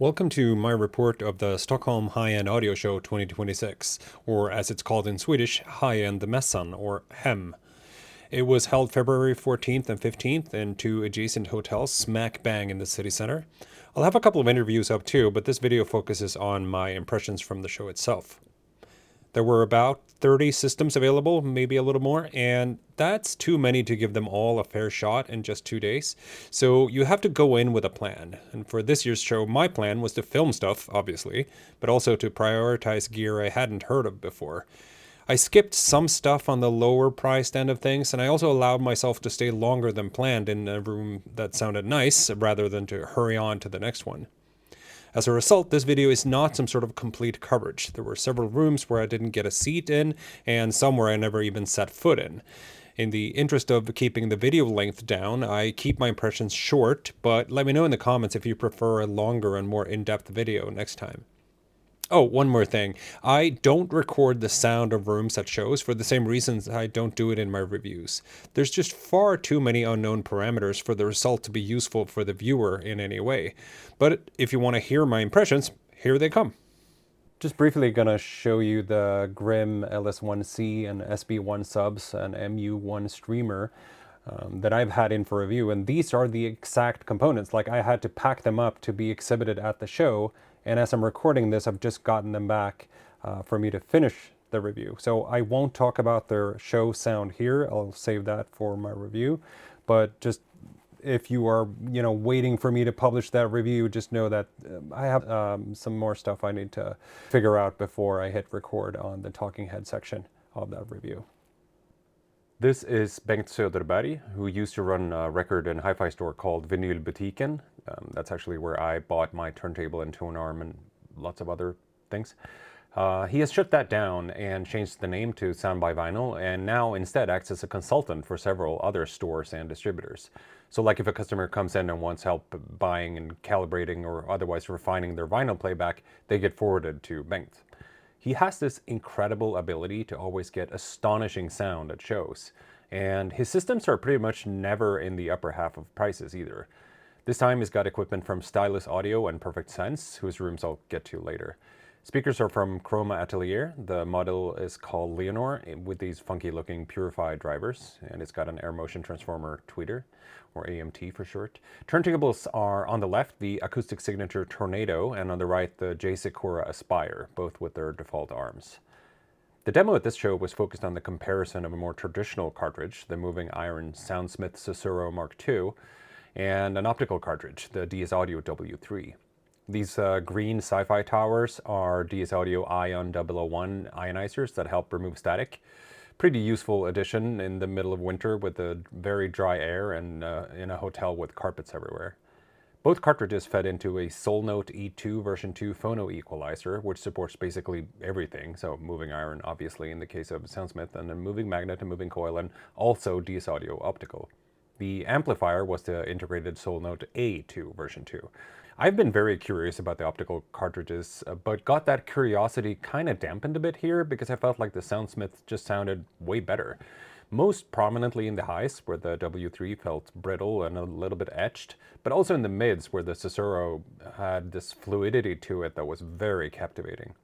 Welcome to my report of the Stockholm High End Audio Show 2026, or as it's called in Swedish, End Mässan, or Hem. It was held February 14th and 15th in two adjacent hotels smack bang in the city center. I'll have a couple of interviews up too, but this video focuses on my impressions from the show itself. There were about 30 systems available, maybe a little more, and that's too many to give them all a fair shot in just 2 days. So you have to go in with a plan. And for this year's show, my plan was to film stuff, obviously, but also to prioritize gear I hadn't heard of before. I skipped some stuff on the lower priced end of things, and I also allowed myself to stay longer than planned in a room that sounded nice, rather than to hurry on to the next one. As a result, this video is not some sort of complete coverage. There were several rooms where I didn't get a seat in, and some where I never even set foot in. In the interest of keeping the video length down, I keep my impressions short, but let me know in the comments if you prefer a longer and more in-depth video next time. Oh, one more thing. I don't record the sound of rooms at shows for the same reasons I don't do it in my reviews. There's just far too many unknown parameters for the result to be useful for the viewer in any way. But if you want to hear my impressions, here they come. Just briefly gonna show you the Grimm LS1C and SB1 subs and MU1 streamer that I've had in for review, and these are the exact components. Like, I had to pack them up to be exhibited at the show, and as I'm recording this, I've just gotten them back for me to finish the review. So I won't talk about their show sound here. I'll save that for my review. But just if you are, waiting for me to publish that review, just know that I have some more stuff I need to figure out before I hit record on the talking head section of that review. This is Bengt Söderberg, who used to run a record and hi-fi store called Vinylbutiken. That's actually where I bought my turntable and tone arm and lots of other things. He has shut that down and changed the name to Sound by Vinyl, and now instead acts as a consultant for several other stores and distributors. So like if a customer comes in and wants help buying and calibrating or otherwise refining their vinyl playback, they get forwarded to Bengt. He has this incredible ability to always get astonishing sound at shows, and his systems are pretty much never in the upper half of prices either. This time he's got equipment from Stylus Audio and Perfect Sense, whose rooms I'll get to later. Speakers are from Chroma Atelier. The model is called Leonore with these funky looking Purify drivers, and it's got an Air Motion Transformer tweeter, or AMT for short. Turntables are on the left the Acoustic Signature Tornado, and on the right the J Sikora Aspire, both with their default arms. The demo at this show was focused on the comparison of a more traditional cartridge, the moving iron Soundsmith Cicero Mark II, and an optical cartridge, the DS Audio W3. These green sci-fi towers are DS Audio Ion 001 ionizers that help remove static. Pretty useful addition in the middle of winter with the very dry air and in a hotel with carpets everywhere. Both cartridges fed into a Solnote E2 version 2 phono equalizer, which supports basically everything. So moving iron, obviously, in the case of Soundsmith, and a moving magnet, a moving coil, and also DS Audio optical. The amplifier was the integrated Solnote A2 version 2. I've been very curious about the optical cartridges, but got that curiosity kind of dampened a bit here because I felt like the Soundsmith just sounded way better. Most prominently in the highs, where the W3 felt brittle and a little bit etched, but also in the mids, where the Cicero had this fluidity to it that was very captivating.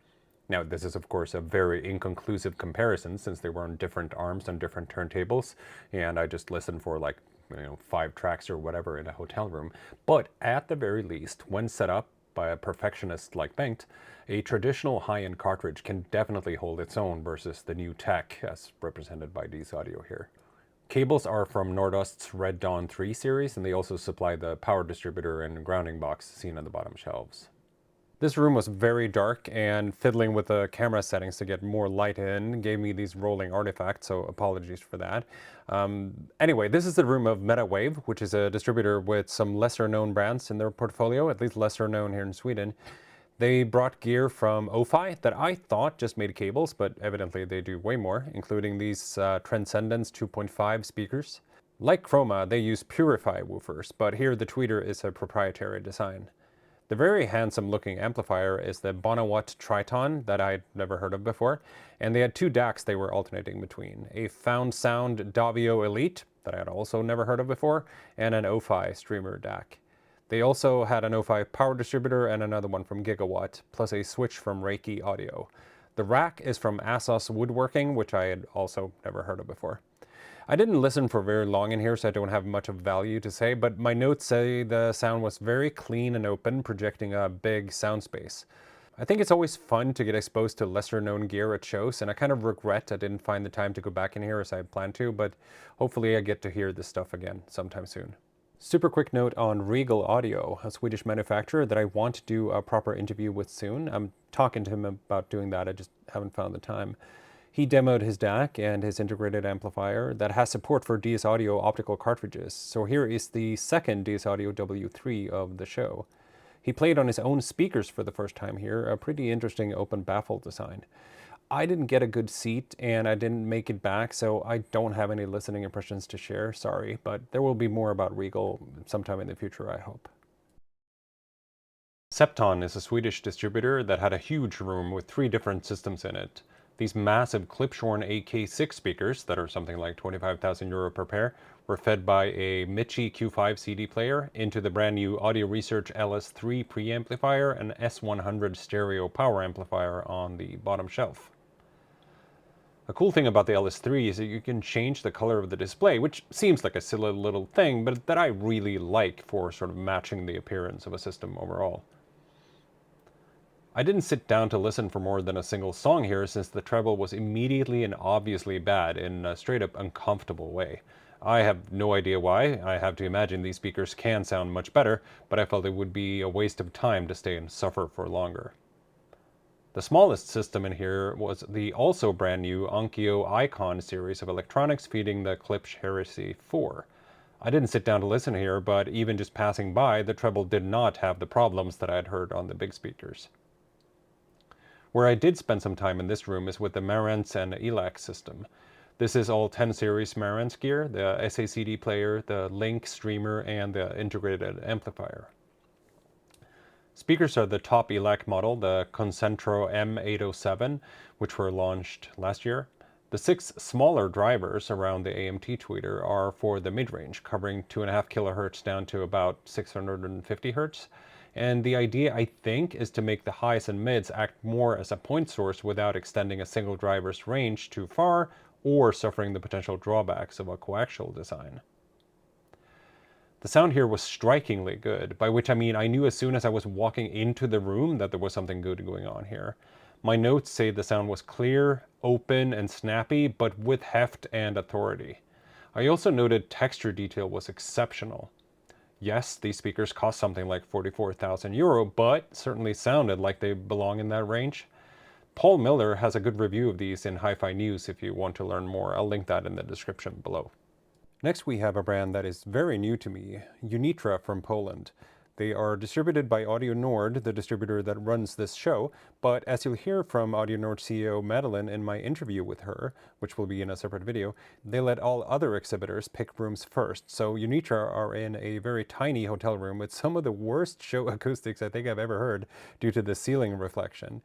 Now, this is of course a very inconclusive comparison since they were on different arms on different turntables, and I just listened for like 5 tracks or whatever in a hotel room. But at the very least, when set up by a perfectionist like Bengt, a traditional high-end cartridge can definitely hold its own versus the new tech as represented by DS Audio here. Cables are from Nordost's Red Dawn 3 series, and they also supply the power distributor and grounding box seen on the bottom shelves. This room was very dark, and fiddling with the camera settings to get more light in gave me these rolling artifacts, so apologies for that. Anyway, this is the room of MetaWave, which is a distributor with some lesser known brands in their portfolio, at least lesser known here in Sweden. They brought gear from OFI that I thought just made cables, but evidently they do way more, including these Transcendence 2.5 speakers. Like Chroma, they use Purify woofers, but here the tweeter is a proprietary design. The very handsome looking amplifier is the Bonawatt Triton that I'd never heard of before, and they had 2 DACs they were alternating between, a Found Sound Davio Elite that I had also never heard of before, and an OFI streamer DAC. They also had an O5 power distributor and another one from Gigawatt, plus a switch from Reiki Audio. The rack is from ASOS Woodworking, which I had also never heard of before. I didn't listen for very long in here, so I don't have much of value to say, but my notes say the sound was very clean and open, projecting a big sound space. I think it's always fun to get exposed to lesser known gear at shows, and I kind of regret I didn't find the time to go back in here as I had planned to, but hopefully I get to hear this stuff again sometime soon. Super quick note on Regal Audio, a Swedish manufacturer that I want to do a proper interview with soon. I'm talking to him about doing that, I just haven't found the time. He demoed his DAC and his integrated amplifier that has support for DS Audio optical cartridges. So here is the second DS Audio W3 of the show. He played on his own speakers for the first time here, a pretty interesting open baffle design. I didn't get a good seat and I didn't make it back, so I don't have any listening impressions to share, sorry, but there will be more about Regal sometime in the future, I hope. Septon is a Swedish distributor that had a huge room with 3 different systems in it. These massive Clipshorn AK6 speakers, that are something like 25,000 euro per pair, were fed by a Michi Q5 CD player into the brand new Audio Research LS3 preamplifier and S100 stereo power amplifier on the bottom shelf. A cool thing about the LS3 is that you can change the color of the display, which seems like a silly little thing, but that I really like for sort of matching the appearance of a system overall. I didn't sit down to listen for more than a single song here, since the treble was immediately and obviously bad in a straight up uncomfortable way. I have no idea why. I have to imagine these speakers can sound much better, but I felt it would be a waste of time to stay and suffer for longer. The smallest system in here was the also brand new Onkyo Icon series of electronics feeding the Klipsch Heresy 4. I didn't sit down to listen here, but even just passing by, the treble did not have the problems that I had heard on the big speakers. Where I did spend some time in this room is with the Marantz and ELAC system. This is all 10 series Marantz gear, the SACD player, the Link streamer, and the integrated amplifier. Speakers are the top ELAC model, the Concentro M807, which were launched last year. The 6 smaller drivers around the AMT tweeter are for the mid-range, covering 2.5 kHz down to about 650 Hz. And the idea, I think, is to make the highs and mids act more as a point source without extending a single driver's range too far or suffering the potential drawbacks of a coaxial design. The sound here was strikingly good, by which I mean I knew as soon as I was walking into the room that there was something good going on here. My notes say the sound was clear, open, and snappy, but with heft and authority. I also noted texture detail was exceptional. Yes, these speakers cost something like 44,000 euro, but certainly sounded like they belong in that range. Paul Miller has a good review of these in Hi-Fi News if you want to learn more. I'll link that in the description below. Next we have a brand that is very new to me, Unitra from Poland. They are distributed by Audio Nord, the distributor that runs this show, but as you'll hear from Audio Nord CEO Madeline in my interview with her, which will be in a separate video, they let all other exhibitors pick rooms first, so Unitra are in a very tiny hotel room with some of the worst show acoustics I think I've ever heard due to the ceiling reflection.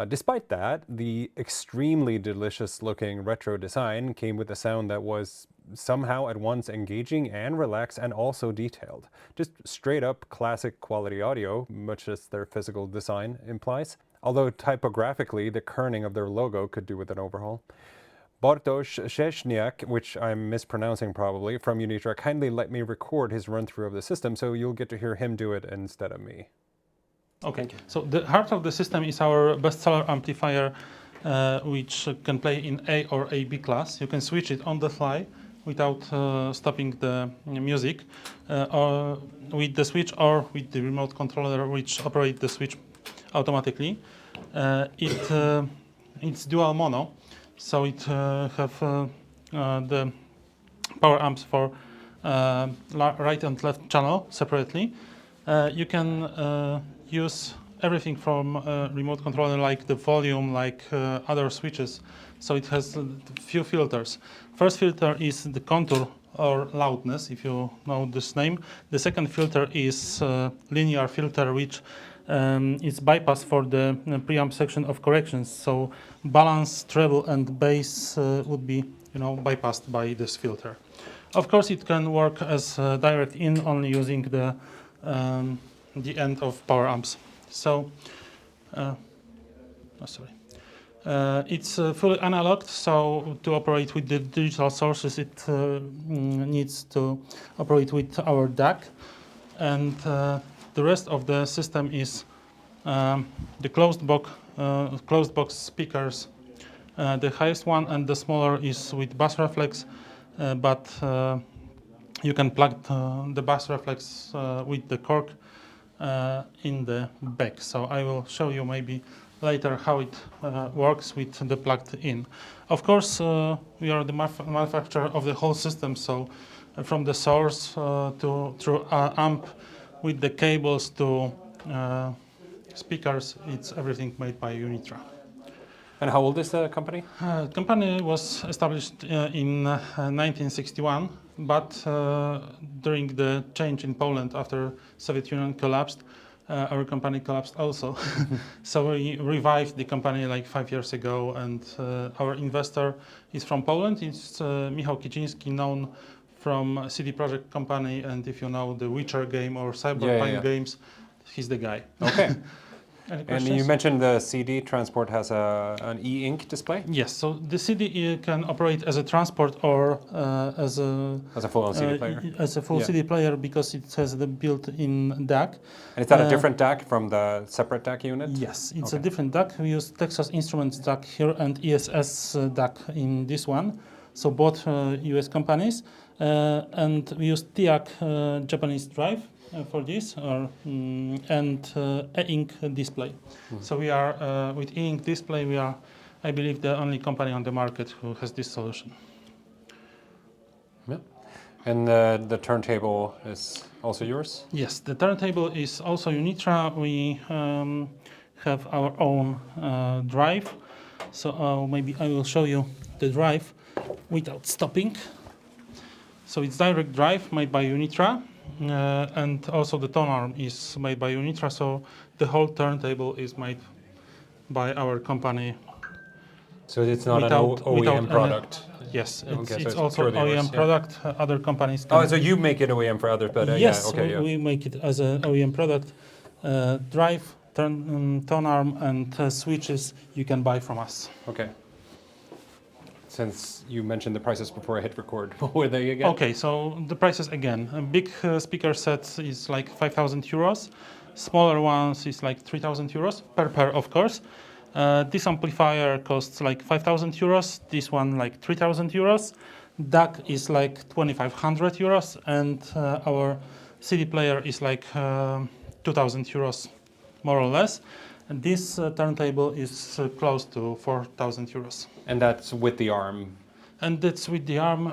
Despite that, the extremely delicious looking retro design came with a sound that was somehow at once engaging and relaxed and also detailed. Just straight up classic quality audio, much as their physical design implies. Although typographically, the kerning of their logo could do with an overhaul. Bartosz Szczesniak, which I'm mispronouncing probably, from Unitra kindly let me record his run through of the system, so you'll get to hear him do it instead of me. Okay, so the heart of the system is our bestseller amplifier, which can play in A or AB class. You can switch it on the fly without stopping the music, or with the switch or with the remote controller, which operates the switch automatically. It's dual mono, so it have the power amps for right and left channel separately. You can use everything from remote controller, like the volume, like other switches. So it has a few filters. First filter is the contour or loudness, if you know this name. The second filter is linear filter, which is bypass for the preamp section of corrections. So balance, treble, and bass would be, bypassed by this filter. Of course, it can work as direct in, only using the the end of power amps. So, it's fully analog, so to operate with the digital sources, it needs to operate with our DAC, and the rest of the system is the closed box speakers. The highest one and the smaller is with bass reflex, but you can plug the bass reflex with the cork in the back. So I will show you maybe later how it works with the plugged in. Of course, we are the manufacturer of the whole system, so from the source to through amp with the cables to speakers, it's everything made by Unitra. And how old is the company? The company was established in 1961, but during the change in Poland after Soviet Union collapsed, our company collapsed also. So we revived the company like 5 years ago, and our investor is from Poland. It's Michał Kiciński, known from CD Projekt company, and if you know the Witcher game or Cyberpunk games, he's the guy. Okay. Any And questions? you mentioned the CD transport has an e-ink display? Yes, so the CD can operate as a transport or as a full-on CD player? As a full CD player, because it has the built-in DAC. And is that a different DAC from the separate DAC unit? Yes, it's a different DAC. We use Texas Instruments DAC here and ESS DAC in this one. So both US companies. And we use TIAC Japanese drive for this, and e-ink display. So we are, with e-ink display, we are, I believe, the only company on the market who has this solution. Yeah. And the turntable is also yours? Yes, the turntable is also Unitra. We have our own drive. So maybe I will show you the drive without stopping. So it's direct drive made by Unitra, and also the tone arm is made by Unitra. So the whole turntable is made by our company. So it's not an OEM product? Yes, Okay, it's so also purely yours, OEM product. Other companies can... Oh, so you make it OEM for others, but yes, yeah, okay, we make it as an OEM product. Drive, tone arm, and switches you can buy from us. Okay. Since you mentioned the prices before I hit record, what were they again? Okay, so the prices again. A big speaker set is like 5,000 euros. Smaller ones is like 3,000 euros per pair, of course. This amplifier costs like 5,000 euros. This one like 3,000 euros. DAC is like 2,500 euros, and our CD player is like 2,000 euros, more or less. And this turntable is close to 4,000 euros. And that's with the arm? And that's with the arm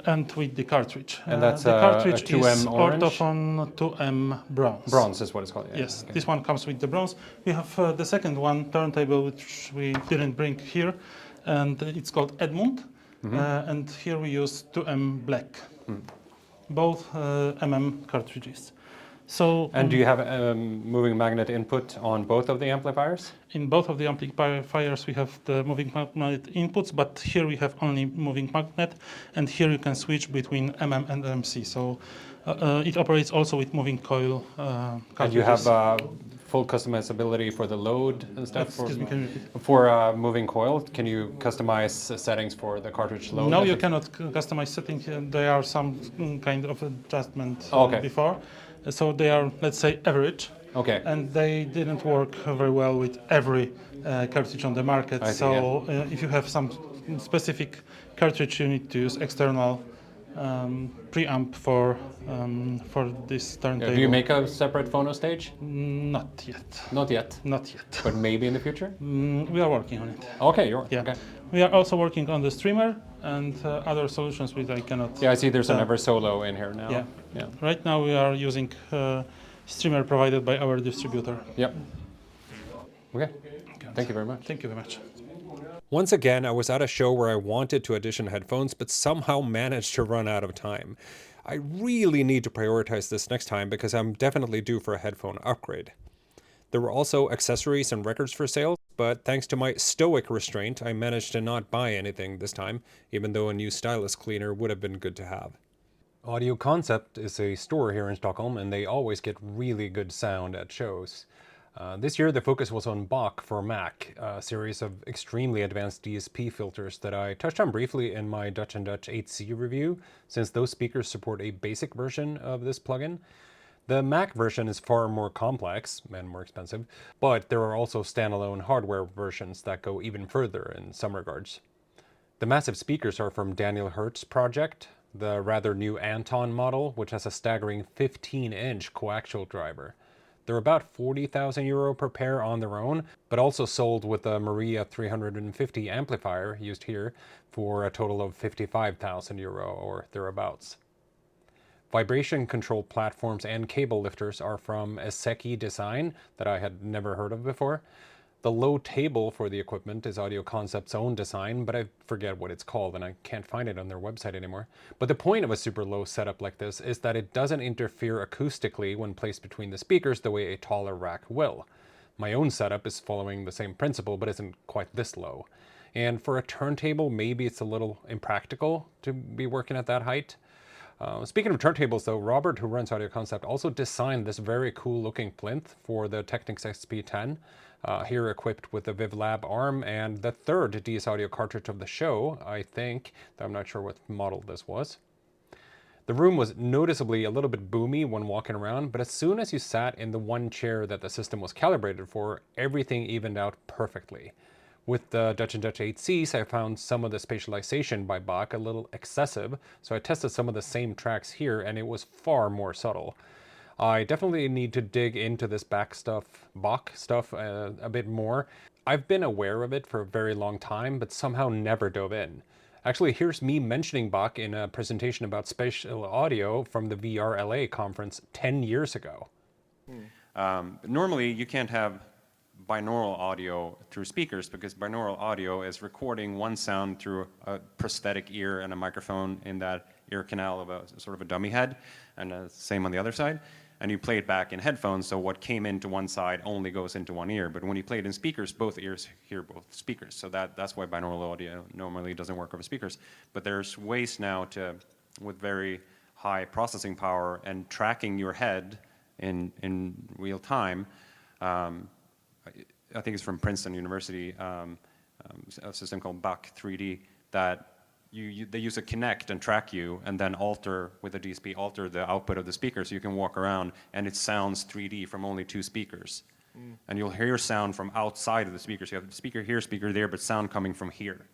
and with the cartridge. And that's the cartridge a 2M is orange? Ortofon 2M bronze. Bronze is what it's called, yeah. Yes, okay. This one comes with the bronze. We have the second one, turntable, which we didn't bring here, and it's called Edmund. And here we use 2M black, both cartridges. So, and do you have moving magnet input on both of the amplifiers? In both of the amplifiers we have the moving magnet inputs, but here we have only moving magnet, and here you can switch between and MC. So it operates also with moving coil cartridges. And you have full customizability for the load and stuff? Excuse me, can you repeat? For moving coil, can you customize settings for the cartridge load? No, you cannot customize settings. There are some kind of adjustment before. So they are, let's say, average. Okay. And they didn't work very well with every cartridge on the market. So if you have some specific cartridge, you need to use external preamp for this turntable. Do you make a separate phono stage? Not yet. Not yet? Not yet. But maybe in the future? We are working on it. Okay, okay. We are also working on the streamer and other solutions which I cannot... Yeah, I see there's an Ever Solo in here now. Yeah. Right now we are using streamer provided by our distributor. Yep. Okay. Thank you very much. Thank you very much. Once again, I was at a show where I wanted to audition headphones, but somehow managed to run out of time. I really need to prioritize this next time because I'm definitely due for a headphone upgrade. There were also accessories and records for sale, but thanks to my stoic restraint, I managed to not buy anything this time, even though a new stylus cleaner would have been good to have. Audio Concept is a store here in Stockholm, and they always get really good sound at shows. This year, the focus was on Bach for Mac, a series of extremely advanced DSP filters that I touched on briefly in my Dutch and Dutch 8C review, since those speakers support a basic version of this plugin. The Mac version is far more complex and more expensive, but there are also standalone hardware versions that go even further in some regards. The massive speakers are from Daniel Hertz's project, the rather new Anton model, which has a staggering 15-inch coaxial driver. They're about €40,000 per pair on their own, but also sold with the Maria 350 amplifier used here for a total of €55,000 or thereabouts. Vibration control platforms and cable lifters are from Eseki Design that I had never heard of before. The low table for the equipment is Audio Concept's own design, but I forget what it's called and I can't find it on their website anymore. But the point of a super low setup like this is that it doesn't interfere acoustically when placed between the speakers the way a taller rack will. My own setup is following the same principle but isn't quite this low. And for a turntable, maybe it's a little impractical to be working at that height. Speaking of turntables though, Robert, who runs Audio Concept, also designed this very cool looking plinth for the Technics XP10, here equipped with the VivLab arm and the third DS Audio cartridge of the show, I think, though I'm not sure what model this was. The room was noticeably a little bit boomy when walking around, but as soon as you sat in the one chair that the system was calibrated for, everything evened out perfectly. With the Dutch and Dutch 8Cs, I found some of the spatialization by Bach a little excessive, so I tested some of the same tracks here and it was far more subtle. I definitely need to dig into this Bach stuff a bit more. I've been aware of it for a very long time, but somehow never dove in. Actually, here's me mentioning Bach in a presentation about spatial audio from the VRLA conference 10 years ago. Normally, you can't have binaural audio through speakers because binaural audio is recording one sound through a prosthetic ear and a microphone in that ear canal of a sort of a dummy head, and same on the other side. And you play it back in headphones, so what came into one side only goes into one ear. But when you play it in speakers, both ears hear both speakers. So that's why binaural audio normally doesn't work over speakers. But there's ways now to, with very high processing power and tracking your head in real time. I think it's from Princeton University, a system called Bach 3D that they use a Kinect and track you, and then alter with a DSP, alter the output of the speaker so you can walk around and it sounds 3D from only two speakers. And you'll hear sound from outside of the speaker. So you have speaker here, speaker there, but sound coming from here.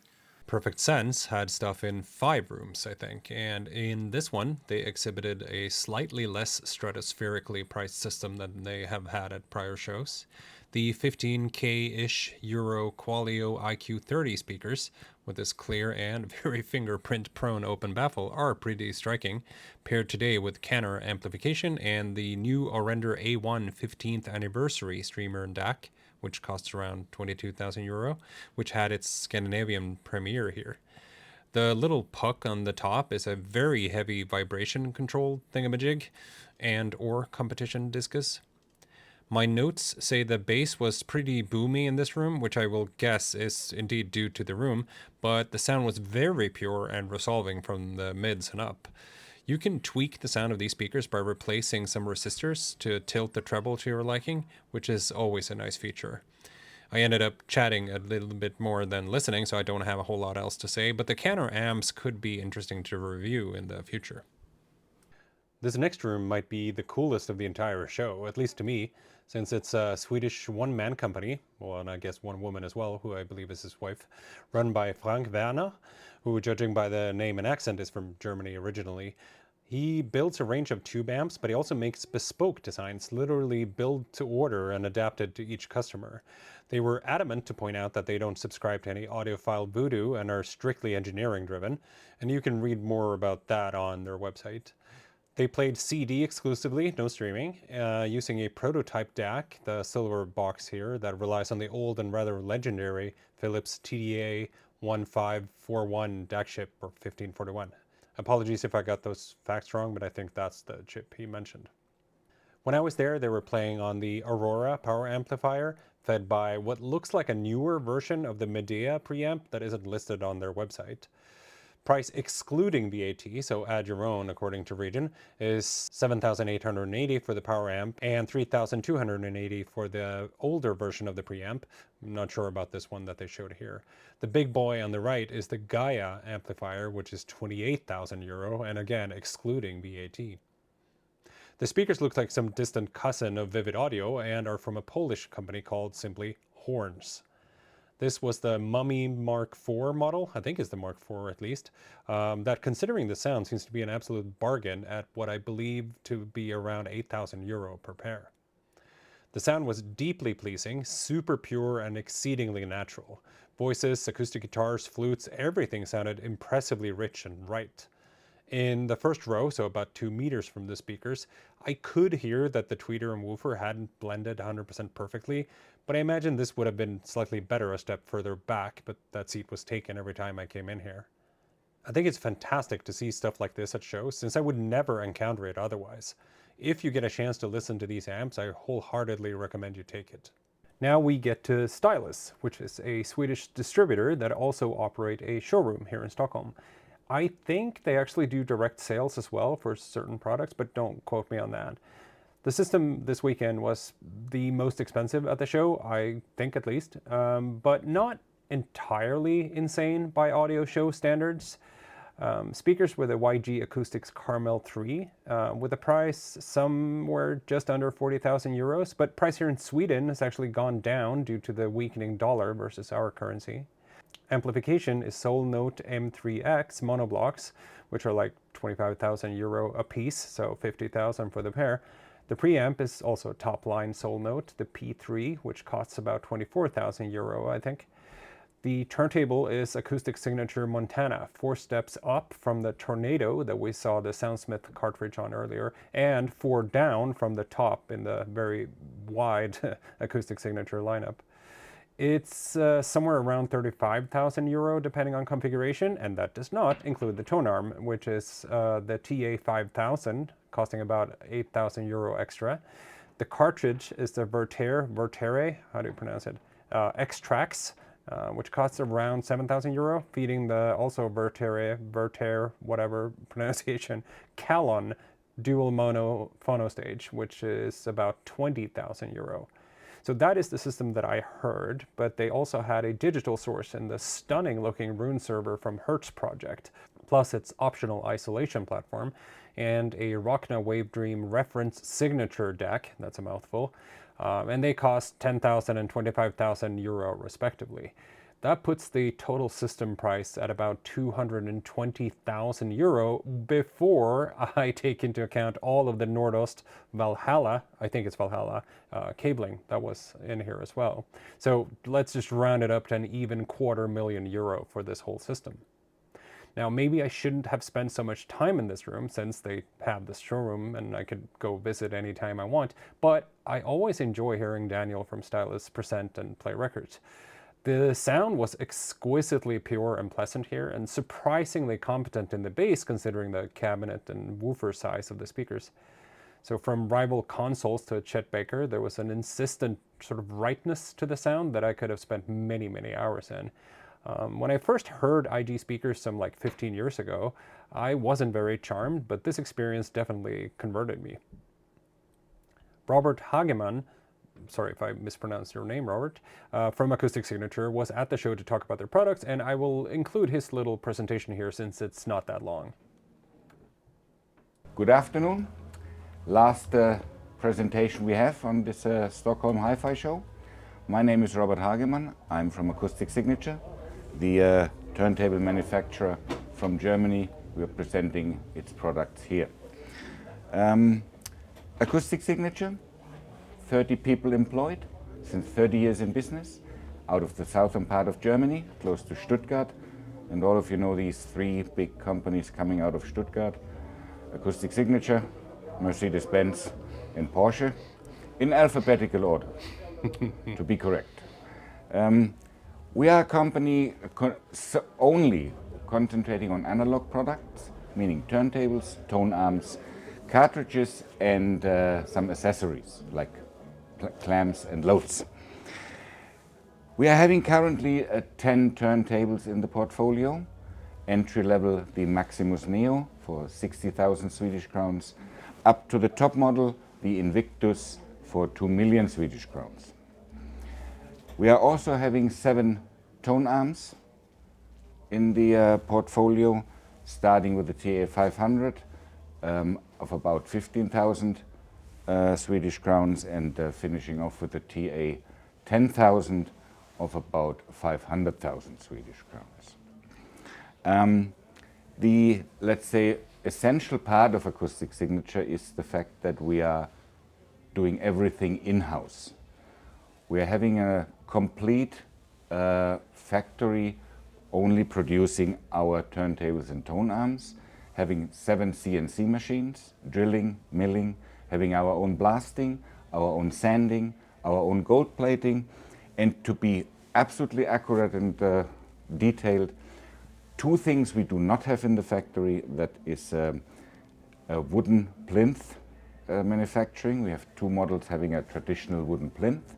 Perfect Sense had stuff in 5 rooms, I think, and in this one, they exhibited a slightly less stratospherically priced system than they have had at prior shows. The 15K-ish Euro Qualio IQ30 speakers, with this clear and very fingerprint-prone open baffle, are pretty striking, paired today with Canner amplification and the new Orender A1 15th anniversary streamer and DAC, which costs around €22,000, which had its Scandinavian premiere here. The little puck on the top is a very heavy vibration control thingamajig and or competition discus. My notes say the bass was pretty boomy in this room, which I will guess is indeed due to the room, but the sound was very pure and resolving from the mids and up. You can tweak the sound of these speakers by replacing some resistors to tilt the treble to your liking, which is always a nice feature. I ended up chatting a little bit more than listening, so I don't have a whole lot else to say, but the Canner amps could be interesting to review in the future. This next room might be the coolest of the entire show, at least to me, since it's a Swedish one-man company, well, and I guess one woman as well, who I believe is his wife, run by Frank Werner, who, judging by the name and accent, is from Germany originally. He builds a range of tube amps, but he also makes bespoke designs, literally built to order and adapted to each customer. They were adamant to point out that they don't subscribe to any audiophile voodoo and are strictly engineering driven, and you can read more about that on their website. They played CD exclusively, no streaming, using a prototype DAC, the silver box here, that relies on the old and rather legendary Philips TDA 1541 DAC chip, or 1541. Apologies if I got those facts wrong, but I think that's the chip he mentioned. When I was there, they were playing on the Aurora power amplifier, fed by what looks like a newer version of the Medea preamp that isn't listed on their website. Price excluding VAT, so add your own according to region, is 7,880 for the power amp and 3,280 for the older version of the preamp. I'm not sure about this one that they showed here. The big boy on the right is the Gaia amplifier, which is 28,000 euro, and again excluding VAT. The speakers look like some distant cousin of Vivid Audio and are from a Polish company called simply Horns. This was the Mummy Mark IV model, I think it's the Mark IV at least, that considering the sound seems to be an absolute bargain at what I believe to be around 8,000 euro per pair. The sound was deeply pleasing, super pure and exceedingly natural. Voices, acoustic guitars, flutes, everything sounded impressively rich and right. In the first row, so about 2 meters from the speakers, I could hear that the tweeter and woofer hadn't blended 100% perfectly, but I imagine this would have been slightly better a step further back, but that seat was taken every time I came in here. I think it's fantastic to see stuff like this at shows, since I would never encounter it otherwise. If you get a chance to listen to these amps, I wholeheartedly recommend you take it. Now we get to Stylus, which is a Swedish distributor that also operate a showroom here in Stockholm. I think they actually do direct sales as well for certain products, but don't quote me on that. The system this weekend was the most expensive at the show, I think at least, but not entirely insane by audio show standards. Speakers were the YG Acoustics Carmel 3, with a price somewhere just under 40,000 euros, but price here in Sweden has actually gone down due to the weakening dollar versus our currency. Amplification is Soul Note M3X monoblocks, which are like 25,000 euro a piece, so 50,000 for the pair. The preamp is also top-line Soul Note, the P3, which costs about 24,000 euro, I think. The turntable is Acoustic Signature Montana, 4 steps up from the Tornado that we saw the Soundsmith cartridge on earlier, and 4 down from the top in the very wide Acoustic Signature lineup. It's somewhere around 35,000 euro depending on configuration, and that does not include the tone arm, which is the TA5000, costing about 8,000 euro extra. The cartridge is the Vertere, how do you pronounce it? X-Trax, which costs around 7,000 euro, feeding the also Vertere, whatever pronunciation, Calon dual mono phono stage, which is about 20,000 euro. So that is the system that I heard, but they also had a digital source in the stunning looking Rune server from Hertz project, plus its optional isolation platform, and a Rockna Wavedream reference signature deck, that's a mouthful, and they cost 10,000 and 25,000 euro respectively. That puts the total system price at about 220,000 euro before I take into account all of the Nordost Valhalla, I think it's Valhalla, cabling that was in here as well. So let's just round it up to an even €250,000 euro for this whole system. Now, maybe I shouldn't have spent so much time in this room since they have this showroom and I could go visit anytime I want, but I always enjoy hearing Daniel from Stylus present and play records. The sound was exquisitely pure and pleasant here, and surprisingly competent in the bass considering the cabinet and woofer size of the speakers. So from rival consoles to Chet Baker, there was an insistent sort of rightness to the sound that I could have spent many, many hours in. When I first heard IG speakers some like 15 years ago, I wasn't very charmed, but this experience definitely converted me. Robert Hageman, sorry if I mispronounced your name, Robert, from Acoustic Signature was at the show to talk about their products, and I will include his little presentation here since it's not that long. Good afternoon. Last presentation we have on this Stockholm Hi-Fi show. My name is Robert Hagemann. I'm from Acoustic Signature, the turntable manufacturer from Germany. We are presenting its products here. Acoustic Signature, 30 people employed, since 30 years in business, out of the southern part of Germany, close to Stuttgart. And all of you know these 3 big companies coming out of Stuttgart: Acoustic Signature, Mercedes-Benz, and Porsche, in alphabetical order, to be correct. We are a company only concentrating on analog products, meaning turntables, tone arms, cartridges, and some accessories like clamps and loads. We are having currently 10 turntables in the portfolio, entry level, the Maximus Neo for 60,000 Swedish crowns, up to the top model, the Invictus for 2 million Swedish crowns. We are also having 7 tone arms in the portfolio, starting with the TA500 of about 15,000 Swedish crowns and finishing off with the TA10,000 of about 500,000 Swedish crowns. The, let's say, essential part of acoustic signature is the fact that we are doing everything in-house. We are having a complete factory only producing our turntables and tone arms, having 7 CNC machines, drilling, milling, having our own blasting, our own sanding, our own gold plating, and to be absolutely accurate and detailed, 2 things we do not have in the factory, that is a wooden plinth manufacturing. We have 2 models having a traditional wooden plinth.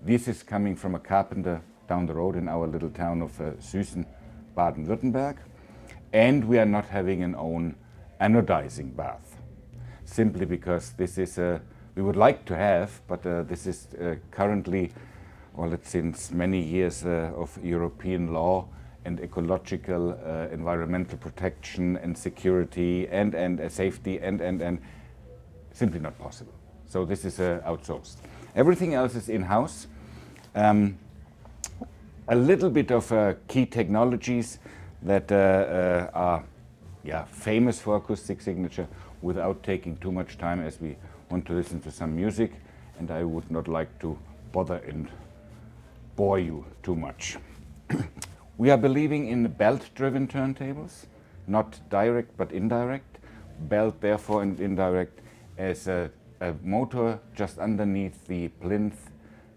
This is coming from a carpenter down the road in our little town of Süßen, Baden-Württemberg. And we are not having an own anodizing bath, simply because this is we would like to have, but this is currently, well, it's since many years of European law and ecological, environmental protection and security and safety and simply not possible. So this is outsourced. Everything else is in-house. A little bit of key technologies that are famous for acoustic signature without taking too much time, as we want to listen to some music and I would not like to bother and bore you too much. We are believing in belt-driven turntables, not direct but indirect. Belt, therefore, and indirect as a motor just underneath the plinth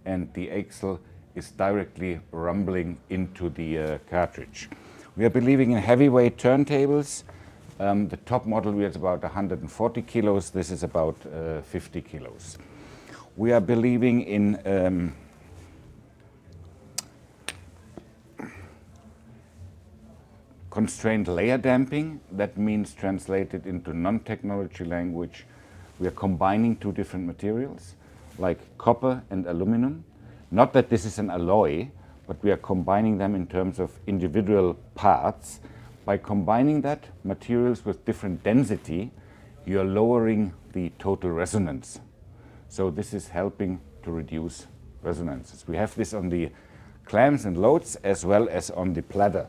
and the axle is directly rumbling into the cartridge. We are believing in heavyweight turntables. The top model is about 140 kilos. This is about 50 kilos. We are believing in constrained layer damping. That means, translated into non-technology language, we are combining 2 different materials, like copper and aluminum. Not that this is an alloy, but we are combining them in terms of individual parts. By combining that, materials with different density, you are lowering the total resonance. So this is helping to reduce resonances. We have this on the clamps and loads as well as on the platter.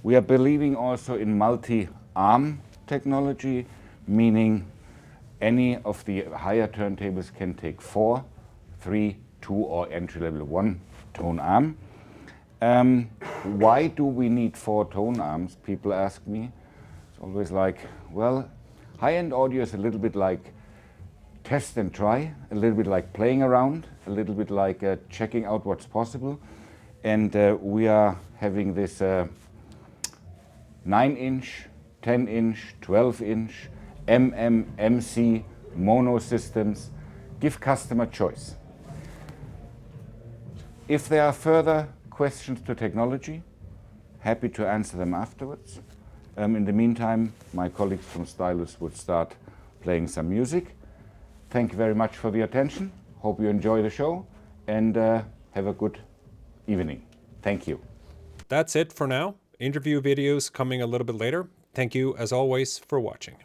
We are believing also in multi-arm technology, meaning any of the higher turntables can take 4, 3, 2 or entry-level 1 tone arm. Why do we need 4 tone arms? People ask me. It's always like, well, high-end audio is a little bit like test and try, a little bit like playing around, a little bit like checking out what's possible. And we are having this 9-inch, 10-inch, 12-inch, MC, mono systems. Give customer choice. If there are further questions to technology, happy to answer them afterwards. In the meantime, my colleagues from Stylus would start playing some music. Thank you very much for the attention. Hope you enjoy the show and have a good evening. Thank you. That's it for now. Interview videos coming a little bit later. Thank you, as always, for watching.